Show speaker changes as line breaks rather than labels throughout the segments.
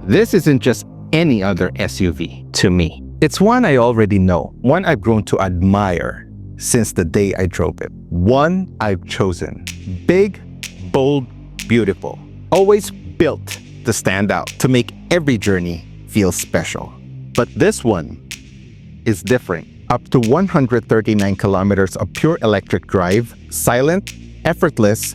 This isn't just any other SUV to me. It's one I already know, one I've grown to admire since the day I drove it. One I've chosen. Big, bold, beautiful. Always built to stand out, to make every journey feel special. But this one is different. Up to 139 kilometers of pure electric drive, silent, effortless,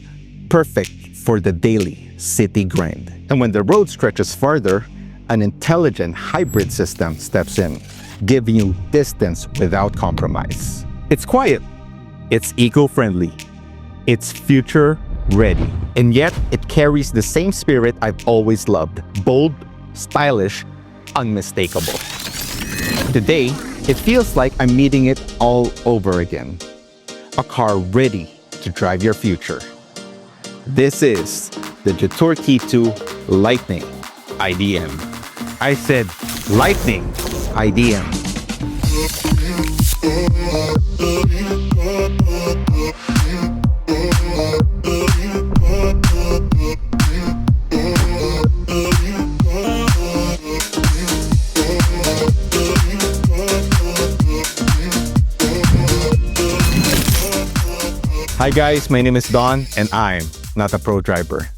perfect for the daily city grind. And when the road stretches farther, an intelligent hybrid system steps in, giving you distance without compromise. It's quiet, it's eco-friendly, it's future-ready, and yet it carries the same spirit I've always loved: bold, stylish, unmistakable. Today, it feels like I'm meeting it all over again. A car ready to drive your future. This is the Jetour T2 Lightning IDM. I said Lightning IDM. Hi guys, my name is Don and I'm not a pro driver.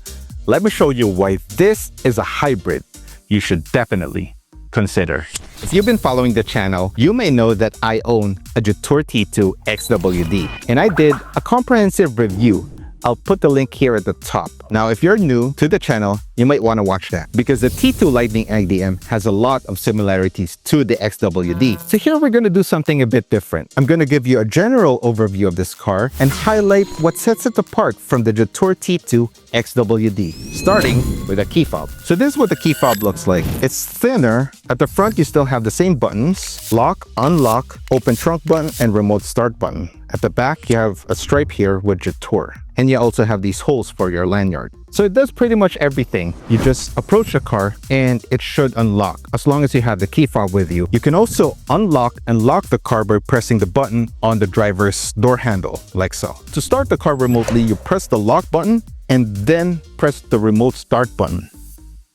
Let me show you why this is a hybrid you should definitely consider. If you've been following the channel, you may know that I own a Jetour T2 XWD, and I did a comprehensive review. I'll put the link here at the top. Now, if you're new to the channel, you might want to watch that because the T2 Lightning IDM has a lot of similarities to the XWD. So here we're going to do something a bit different. I'm going to give you a general overview of this car and highlight what sets it apart from the Jetour T2 XWD, starting with a key fob. So this is what the key fob looks like. It's thinner. At the front, you still have the same buttons: lock, unlock, open trunk button, and remote start button. At the back, you have a stripe here with Jetour. And you also have these holes for your lanyard. So it does pretty much everything. You just approach the car and it should unlock as long as you have the key fob with you. You can also unlock and lock the car by pressing the button on the driver's door handle, like so. To start the car remotely, you press the lock button and then press the remote start button.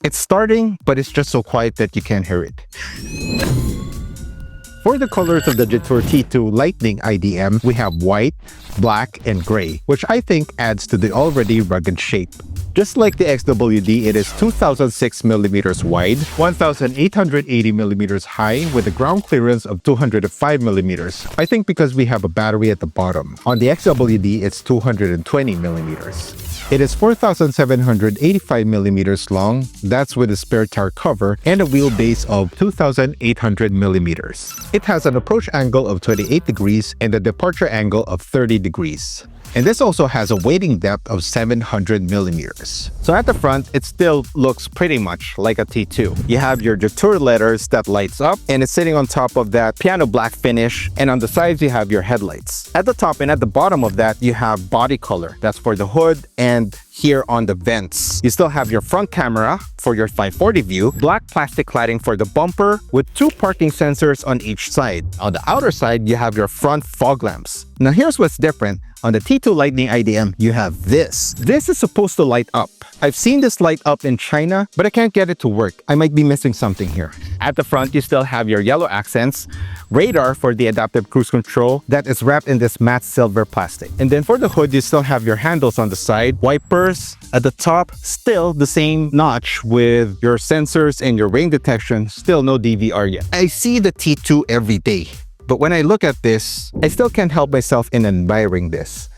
It's starting, but it's just so quiet that you can't hear it. For the colors of the Jetour T2 Lightning IDM, we have white, black, and gray, which I think adds to the already rugged shape. Just like the XWD, it is 2006 millimeters wide, 1880 millimeters high, with a ground clearance of 205 millimeters. I think because we have a battery at the bottom. On the XWD, it's 220 millimeters. It is 4,785 millimeters long, that's with a spare tire cover, and a wheelbase of 2,800 millimeters. It has an approach angle of 28 degrees and a departure angle of 30 degrees. And this also has a weighting depth of 700 millimeters. So at the front, it still looks pretty much like a T2. You have your Jetour letters that lights up, and it's sitting on top of that piano black finish, and on the sides you have your headlights. At the top and at the bottom of that, you have body color. That's for the hood and here on the vents. You still have your front camera for your 540 view, black plastic cladding for the bumper with 2 parking sensors on each side. On the outer side, you have your front fog lamps. Now here's what's different. On the T2 Lightning IDM, you have this. This is supposed to light up. I've seen this light up in China, but I can't get it to work. I might be missing something here. At the front, you still have your yellow accents, radar for the adaptive cruise control that is wrapped in this matte silver plastic. And then for the hood, you still have your handles on the side, wipers at the top, still the same notch with your sensors and your rain detection, still no DVR yet. I see the T2 every day. But when I look at this, I still can't help myself in admiring this.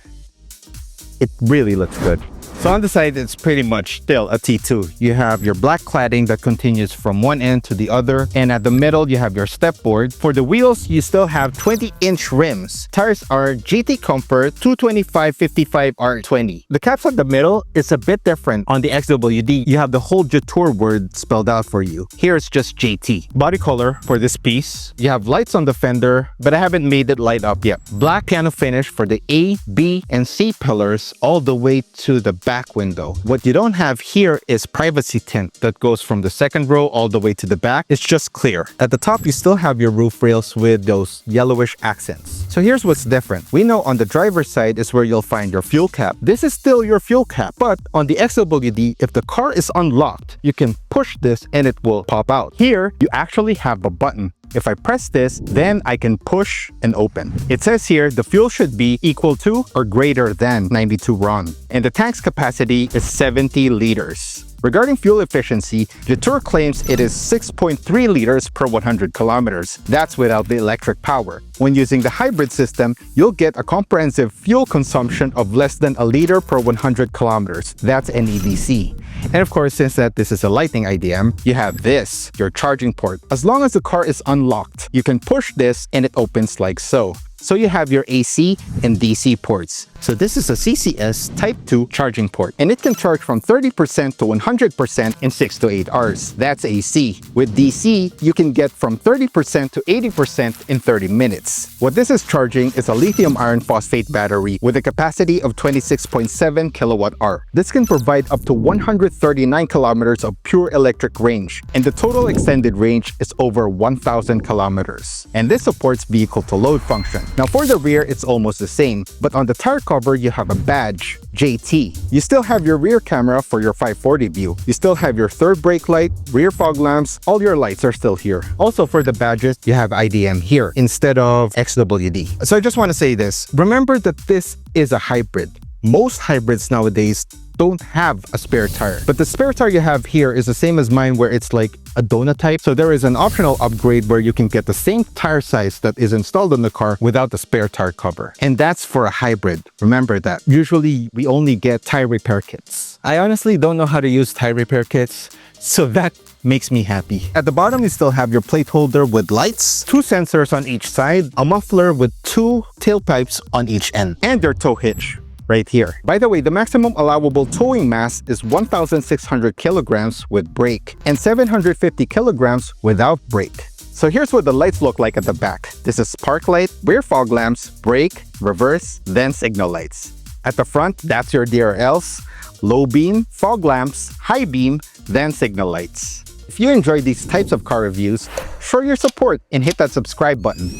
It really looks good. So on the side, it's pretty much still a T2. You have your black cladding that continues from one end to the other. And at the middle, you have your step board. For the wheels, you still have 20-inch rims. Tires are GT Comfort 225/55 R20. The caps at the middle is a bit different. On the XWD, you have the whole Jetour word spelled out for you. Here it's just JT. Body color for this piece. You have lights on the fender, but I haven't made it light up yet. Black piano finish for the A, B, and C pillars all the way to the back window. What you don't have here is privacy tint that goes from the second row all the way to the back. It's just clear. At the top, you still have your roof rails with those yellowish accents. So here's what's different. We know on the driver's side is where you'll find your fuel cap. This is still your fuel cap, but on the XWD, if the car is unlocked, you can push this and it will pop out. Here, you actually have a button. If I press this, then I can push and open. It says here the fuel should be equal to or greater than 92 RON. And the tank's capacity is 70 liters. Regarding fuel efficiency, Jetour claims it is 6.3 liters per 100 kilometers. That's without the electric power. When using the hybrid system, you'll get a comprehensive fuel consumption of less than a liter per 100 kilometers. That's NEDC. And of course, since that this is a Lightning IDM, you have this, your charging port. As long as the car is unlocked, you can push this and it opens like so. So you have your AC and DC ports. So this is a CCS Type 2 charging port, and it can charge from 30% to 100% in 6 to 8 hours. That's AC. With DC, you can get from 30% to 80% in 30 minutes. What this is charging is a lithium iron phosphate battery with a capacity of 26.7 kilowatt-hour. This can provide up to 139 kilometers of pure electric range, and the total extended range is over 1,000 kilometers. And this supports vehicle-to-load function. Now for the rear, it's almost the same, but on the tire cover, you have a badge, JT. You still have your rear camera for your 540 view. You still have your third brake light, rear fog lamps, all your lights are still here. Also for the badges, you have IDM here instead of XWD. So I just want to say this. Remember that this is a hybrid. Most hybrids nowadays don't have a spare tire, but the spare tire you have here is the same as mine, where it's like a donut type. So there is an optional upgrade where you can get the same tire size that is installed on the car without the spare tire cover, and that's for a hybrid. Remember that. Usually we only get tire repair kits. I honestly don't know how to use tire repair kits, so that makes me happy. At the bottom, you still have your plate holder with lights, 2 sensors on each side, a muffler with 2 tailpipes on each end, and your tow hitch right here. By the way, the maximum allowable towing mass is 1,600 kilograms with brake and 750 kilograms without brake. So here's what the lights look like at the back. This is park light, rear fog lamps, brake, reverse, then signal lights. At the front, that's your DRLs, low beam, fog lamps, high beam, then signal lights. If you enjoy these types of car reviews, show your support and hit that subscribe button.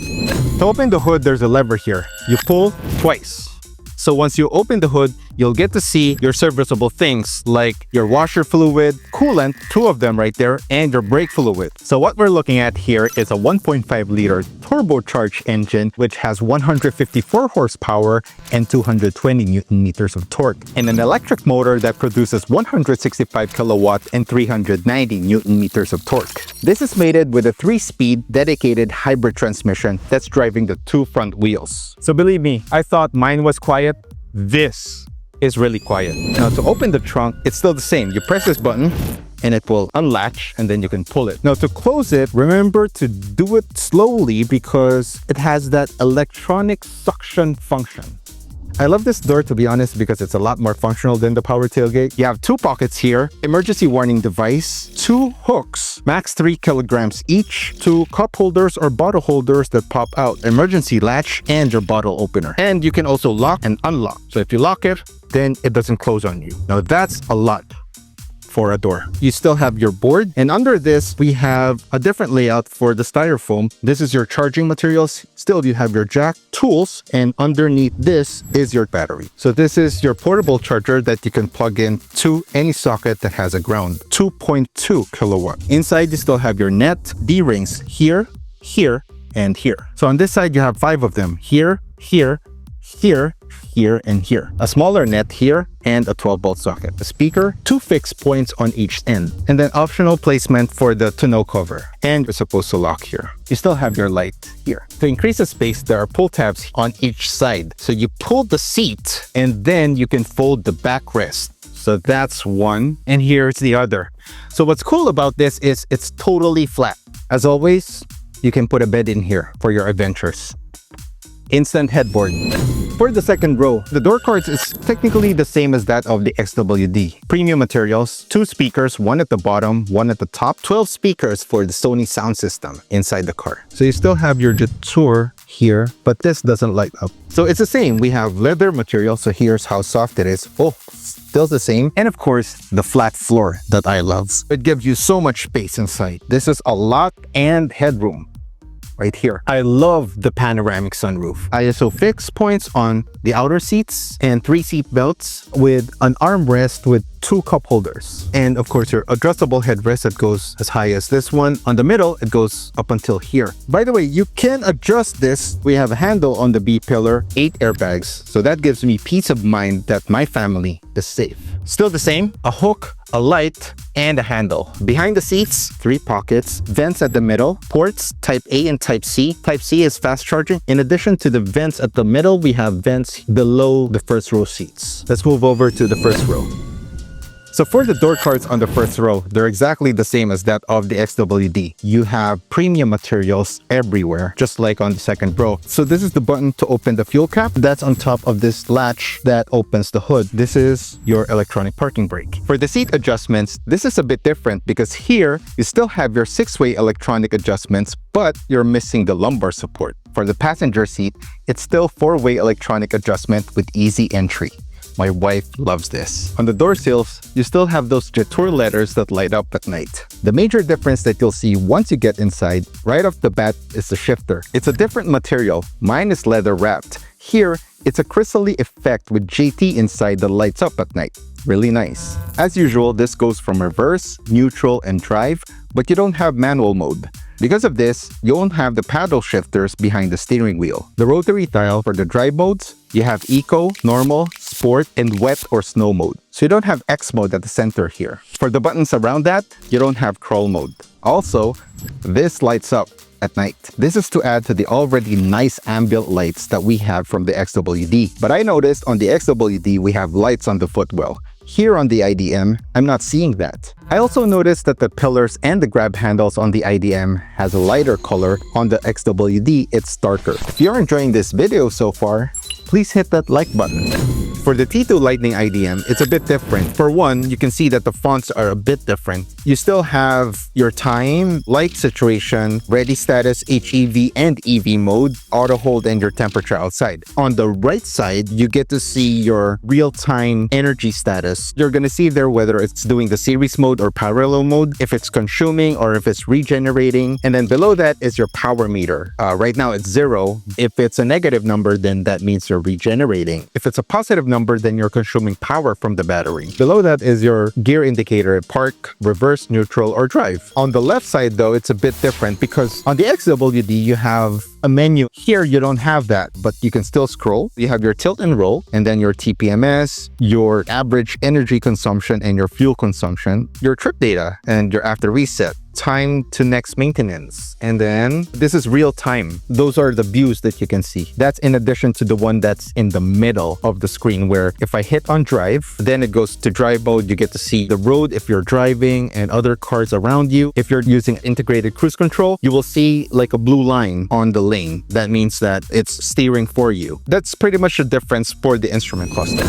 To open the hood, there's a lever here. You pull twice. So once you open the hood, you'll get to see your serviceable things like your washer fluid, coolant, 2 of them right there, and your brake fluid. So what we're looking at here is a 1.5 liter turbocharged engine, which has 154 horsepower and 220 Newton meters of torque, and an electric motor that produces 165 kilowatt and 390 Newton meters of torque. This is mated with a 3-speed dedicated hybrid transmission that's driving the 2 front wheels. So believe me, I thought mine was quiet. This is really quiet. Now to open the trunk, it's still the same. You press this button and it will unlatch, and then you can pull it. Now to close it, remember to do it slowly because it has that electronic suction function. I love this door, to be honest, because it's a lot more functional than the power tailgate. You have 2 pockets here, emergency warning device, 2 hooks, max 3 kilograms each, 2 cup holders or bottle holders that pop out, emergency latch, and your bottle opener. And you can also lock and unlock. So if you lock it, then it doesn't close on you. Now that's a lot for a door. You still have your board, and under this we have a different layout for the styrofoam. This is your charging materials. Still, you have your jack, tools, and underneath this is your battery. So this is your portable charger that you can plug in to any socket that has a ground, 2.2 kilowatt. Inside you still have your net, D-rings here, here, and here. So on this side you have 5 of them, here, here, here, here, and here. A smaller net here, and a 12-volt socket. A speaker, 2 fixed points on each end, and then optional placement for the tonneau cover. And you're supposed to lock here. You still have your light here. To increase the space, there are pull tabs on each side. So you pull the seat, and then you can fold the backrest. So that's one, and here's the other. So what's cool about this is it's totally flat. As always, you can put a bed in here for your adventures. Instant headboard. For the second row, the door cards is technically the same as that of the XWD. Premium materials, 2 speakers, 1 at the bottom, 1 at the top, 12 speakers for the Sony sound system inside the car. So you still have your Jetour here, but this doesn't light up. So it's the same. We have leather material, so here's how soft it is. Oh, still the same. And of course, the flat floor that I love. It gives you so much space inside. This is a lot and headroom. right here. I love the panoramic sunroof. ISO fixed points on the outer seats and 3 seat belts with an armrest with 2 cup holders. And of course, your adjustable headrest that goes as high as this one. On the middle, it goes up until here. By the way, you can adjust this. We have a handle on the B pillar, 8 airbags. So that gives me peace of mind that my family is safe. Still the same, a hook, a light, and a handle. Behind the seats, 3 pockets, vents at the middle, ports Type A and Type C. Type C is fast charging. In addition to the vents at the middle, we have vents below the first row seats. Let's move over to the first row. So for the door cards on the first row, they're exactly the same as that of the XWD. You have premium materials everywhere, just like on the second row. So this is the button to open the fuel cap. That's on top of this latch that opens the hood. This is your electronic parking brake. For the seat adjustments, this is a bit different because here you still have your 6-way electronic adjustments, but you're missing the lumbar support. For the passenger seat, it's still 4-way electronic adjustment with easy entry. My wife loves this. On the door sills, you still have those Jetour letters that light up at night. The major difference that you'll see once you get inside, right off the bat, is the shifter. It's a different material. Mine is leather wrapped. Here, it's a crystally effect with JT inside that lights up at night. Really nice. As usual, this goes from reverse, neutral, and drive, but you don't have manual mode. Because of this, you won't have the paddle shifters behind the steering wheel. The rotary dial for the drive modes, you have Eco, Normal, Sport, and Wet or Snow mode. So you don't have X mode at the center here. For the buttons around that, you don't have crawl mode. Also, this lights up at night. This is to add to the already nice ambient lights that we have from the XWD. But I noticed on the XWD, we have lights on the footwell. Here on the IDM, I'm not seeing that. I also noticed that the pillars and the grab handles on the IDM has a lighter color. On the XWD, it's darker. If you're enjoying this video so far, please hit that like button. For the T2 Lightning IDM, it's a bit different. For one, you can see that the fonts are a bit different. You still have your time, light situation, ready status, HEV and EV mode, auto hold, and your temperature outside. On the right side, you get to see your real-time energy status. You're gonna see there whether it's doing the series mode or parallel mode, if it's consuming or if it's regenerating. And then below that is your power meter. Right now it's 0. If it's a negative number, then that means you're regenerating. If it's a positive number, then you're consuming power from the battery. Below that is your gear indicator, park, reverse, neutral, or drive. On the left side though, it's a bit different because on the XWD, you have a menu. Here, you don't have that, but you can still scroll. You have your tilt and roll, and then your TPMS, your average energy consumption and your fuel consumption, your trip data, and your after reset, time to next maintenance. And then this is real time. Those are the views that you can see. That's in addition to the one that's in the middle of the screen where if I hit on drive, then it goes to drive mode. You get to see the road if you're driving and other cars around you. If you're using integrated cruise control, you will see like a blue line on the lane. That means that it's steering for you. That's pretty much the difference for the instrument cluster.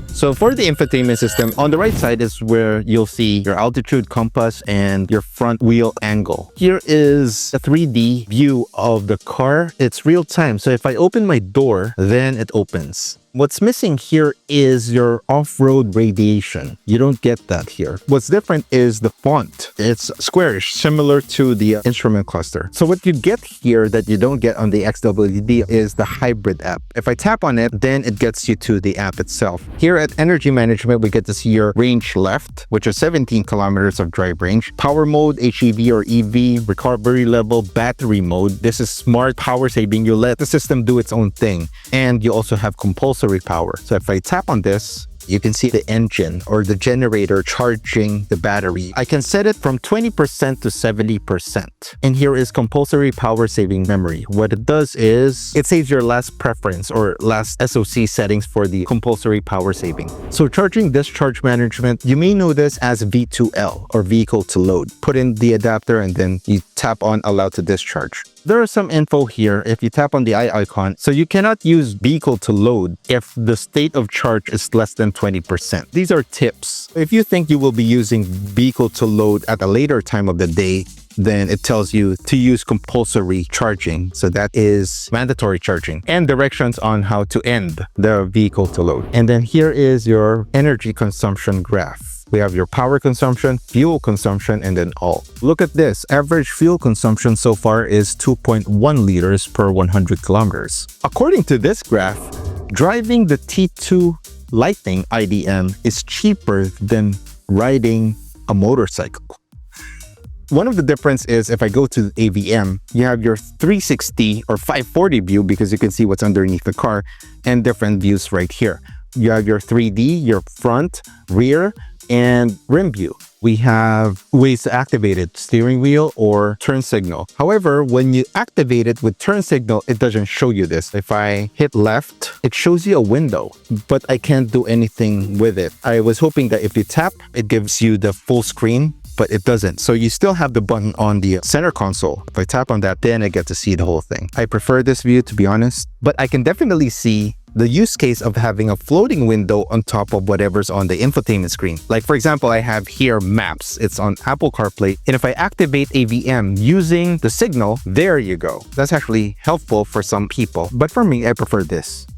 So for the infotainment system, on the right side is where you'll see your altitude, compass, and your front wheel angle. Here is a 3D view of the car. It's real time. So if I open my door, then it opens. What's missing here is your off-road radiation. You don't get that here. What's different is the font. It's squarish, similar to the instrument cluster. So what you get here that you don't get on the XWD is the hybrid app. If I tap on it, then it gets you to the app itself. Here at energy management, we get to see your range left, which is 17 kilometers of drive range, power mode, HEV or EV, recovery level, battery mode. This is smart power saving. You let the system do its own thing. And you also have compulsory power. So if I tap on this, you can see the engine or the generator charging the battery. I can set it from 20% to 70%. And here is compulsory power saving memory. What it does is it saves your last preference or last SOC settings for the compulsory power saving. So charging discharge management, you may know this as V2L or vehicle to load. Put in the adapter and then you tap on allow to discharge. There is some info here if you tap on the eye icon. So you cannot use vehicle to load if the state of charge is less than 20%. These are tips. If you think you will be using vehicle to load at a later time of the day, then it tells you to use compulsory charging. So that is mandatory charging and directions on how to end the vehicle to load. And then here is your energy consumption graph. We have your power consumption, fuel consumption, and then all. Look at this. Average fuel consumption so far is 2.1 liters per 100 kilometers. According to this graph, driving the T2 Lightning IDM is cheaper than riding a motorcycle. One of the difference is if I go to AVM, you have your 360 or 540 view because you can see what's underneath the car and different views right here. You have your 3D, your front, rear, and rim view. We have ways to activate it, steering wheel or turn signal. However, when you activate it with turn signal, it doesn't show you this. If I hit left, it shows you a window, but I can't do anything with it. I was hoping that if you tap, it gives you the full screen, but it doesn't. So you still have the button on the center console. If I tap on that, then I get to see the whole thing. I prefer this view, to be honest, but I can definitely see the use case of having a floating window on top of whatever's on the infotainment screen. Like for example, I have here maps. It's on Apple CarPlay. And if I activate AVM using the signal, there you go. That's actually helpful for some people. But for me, I prefer this.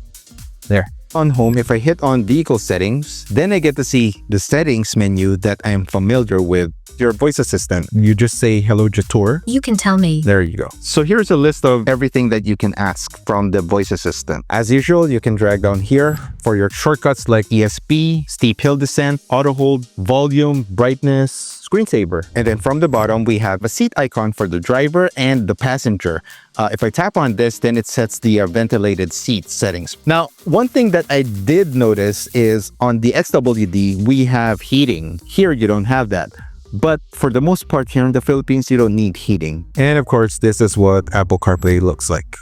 There. On home, if I hit on vehicle settings, then I get to see the settings menu that I'm familiar with. Your voice assistant, you just say, hello, Jetour.
You can tell me.
There you go. So here's a list of everything that you can ask from the voice assistant. As usual, you can drag down here for your shortcuts like ESP, steep hill descent, auto hold, volume, brightness, screensaver. And then from the bottom, we have a seat icon for the driver and the passenger. If I tap on this, then it sets the ventilated seat settings. Now, one thing that I did notice is on the XWD, we have heating. Here, you don't have that. But for the most part here in the Philippines, you don't need heating. And of course, this is what Apple CarPlay looks like.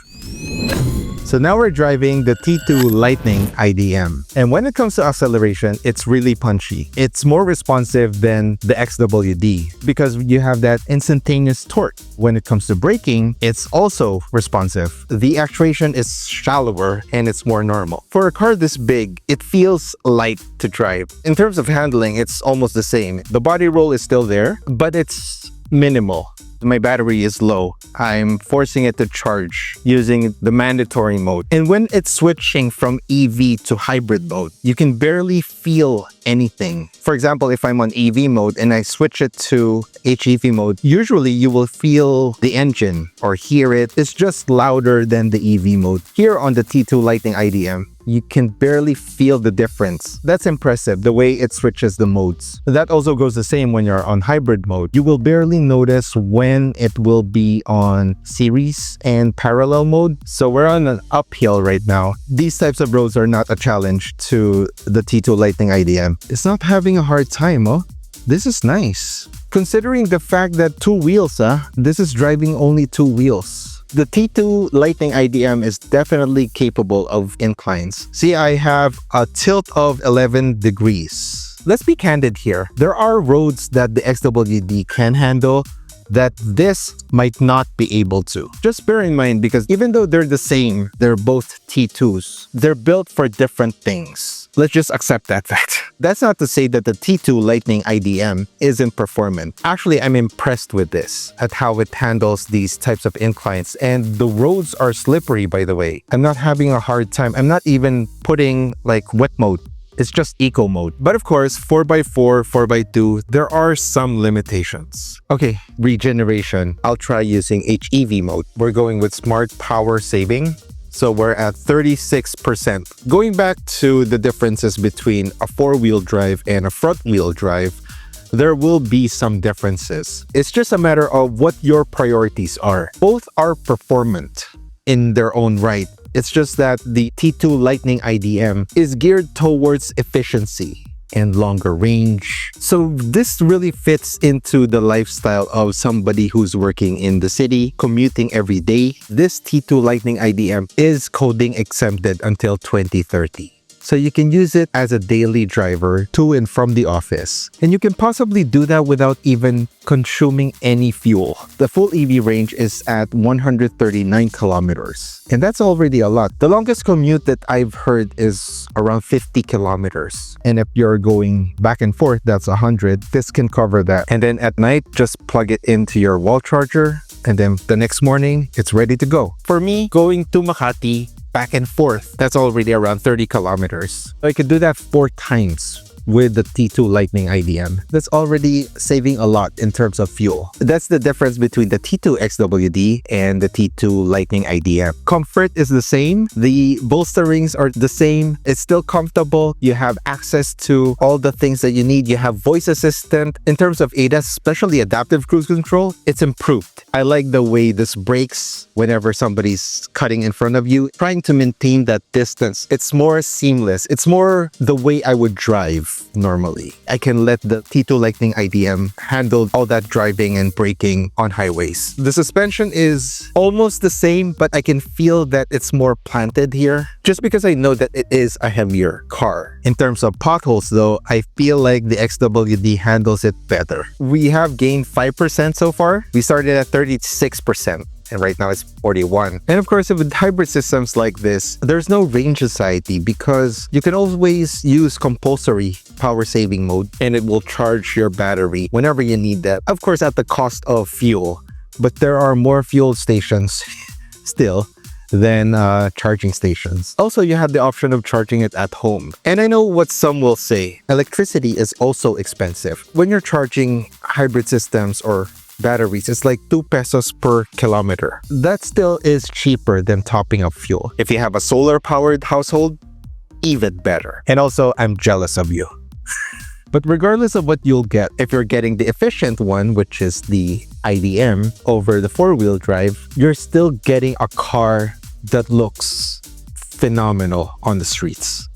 So now we're driving the T2 Lightning IDM. And when it comes to acceleration, it's really punchy. It's more responsive than the XWD because you have that instantaneous torque. When it comes to braking, it's also responsive. The actuation is shallower and it's more normal. For a car this big, it feels light to drive. In terms of handling, it's almost the same. The body roll is still there, but it's minimal. My battery is low. I'm forcing it to charge using the mandatory mode. And when it's switching from EV to hybrid mode, you can barely feel anything. For example, if I'm on EV mode and I switch it to HEV mode, usually you will feel the engine or hear it. It's just louder than the EV mode. Here on the T2 Lightning IDM, you can barely feel the difference. That's impressive, the way it switches the modes. That also goes the same when you're on hybrid mode. You will barely notice when it will be on series and parallel mode. So we're on an uphill right now. These types of roads are not a challenge to the T2 Lightning IDM. It's not having a hard time, oh. This is nice. Considering the fact that two wheels, this is driving only two wheels. The T2 Lightning IDM is definitely capable of inclines. See, I have a tilt of 11 degrees. Let's be candid here. There are roads that the XWD can handle that this might not be able to. Just bear in mind, because even though they're the same, they're both T2s, they're built for different things. Let's just accept that fact. That's not to say that the T2 Lightning IDM isn't performant. Actually, I'm impressed with this, at how it handles these types of inclines. And the roads are slippery, by the way. I'm not having a hard time. I'm not even putting like wet mode. It's just eco mode. But of course, 4x4, 4x2, there are some limitations. Okay, regeneration. I'll try using HEV mode. We're going with smart power saving. So we're at 36%. Going back to the differences between a four-wheel drive and a front-wheel drive, there will be some differences. It's just a matter of what your priorities are. Both are performant in their own right. It's just that the T2 Lightning IDM is geared towards efficiency and longer range. So this really fits into the lifestyle of somebody who's working in the city, commuting every day. This T2 Lightning IDM is coding exempted until 2030. So you can use it as a daily driver to and from the office. And you can possibly do that without even consuming any fuel. The full EV range is at 139 kilometers. And that's already a lot. The longest commute that I've heard is around 50 kilometers. And if you're going back and forth, that's 100. This can cover that. And then at night, just plug it into your wall charger. And then the next morning, it's ready to go. For me, going to Makati, back and forth, that's already around 30 kilometers. So I could do that 4 times with the T2 Lightning IDM. That's already saving a lot in terms of fuel. That's the difference between the T2 XWD and the T2 Lightning IDM. Comfort is the same. The bolsterings are the same. It's still comfortable. You have access to all the things that you need. You have voice assistant. In terms of ADAS, especially adaptive cruise control, it's improved. I like the way this brakes whenever somebody's cutting in front of you, trying to maintain that distance. It's more seamless. It's more the way I would drive normally. I can let the T2 Lightning IDM handle all that driving and braking on highways. The suspension is almost the same, but I can feel that it's more planted here just because I know that it is a heavier car. In terms of potholes though, I feel like the XWD handles it better. We have gained 5% so far. We started at 36%. And right now it's 41. And of course, with hybrid systems like this, there's no range anxiety because you can always use compulsory power saving mode and it will charge your battery whenever you need that. Of course, at the cost of fuel, but there are more fuel stations still than charging stations. Also, you have the option of charging it at home. And I know what some will say, electricity is also expensive. When you're charging hybrid systems or batteries, it's like 2 pesos per kilometer. That still is cheaper than topping up fuel. If you have a solar-powered household, even better. And also, I'm jealous of you. But regardless of what you'll get, if you're getting the efficient one, which is the IDM over the 4-wheel drive, you're still getting a car that looks phenomenal on the streets.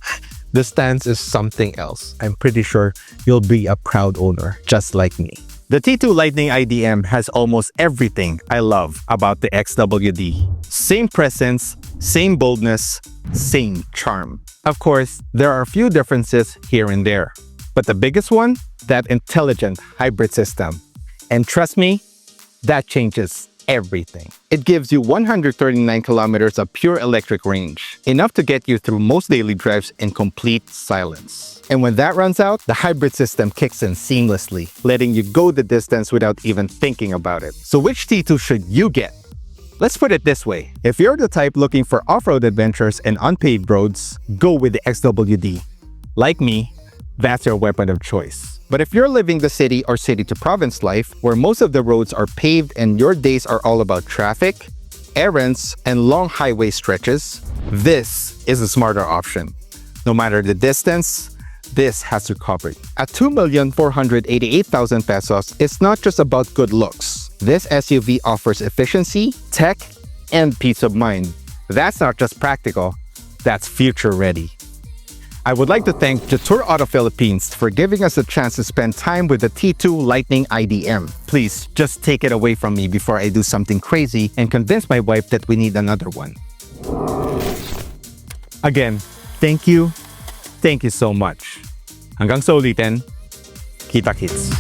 The stance is something else. I'm pretty sure you'll be a proud owner, just like me. The T2 Lightning IDM has almost everything I love about the XWD. Same presence, same boldness, same charm. Of course, there are a few differences here and there. But the biggest one, that intelligent hybrid system. And trust me, that changes everything. It gives you 139 kilometers of pure electric range, enough to get you through most daily drives in complete silence. And when that runs out, the hybrid system kicks in seamlessly, letting you go the distance without even thinking about it. So which T2 should you get? Let's put it this way. If you're the type looking for off-road adventures and unpaved roads, go with the XWD. Like me, that's your weapon of choice. But if you're living the city or city-to-province life, where most of the roads are paved and your days are all about traffic, errands, and long highway stretches, this is a smarter option. No matter the distance, this has you covered. At 2,488,000 pesos, it's not just about good looks. This SUV offers efficiency, tech, and peace of mind. That's not just practical, that's future-ready. I would like to thank Jetour Auto Philippines for giving us a chance to spend time with the T2 Lightning IDM. Please, just take it away from me before I do something crazy and convince my wife that we need another one. Again, thank you so much. Hanggang sa ulitin, kita-kits.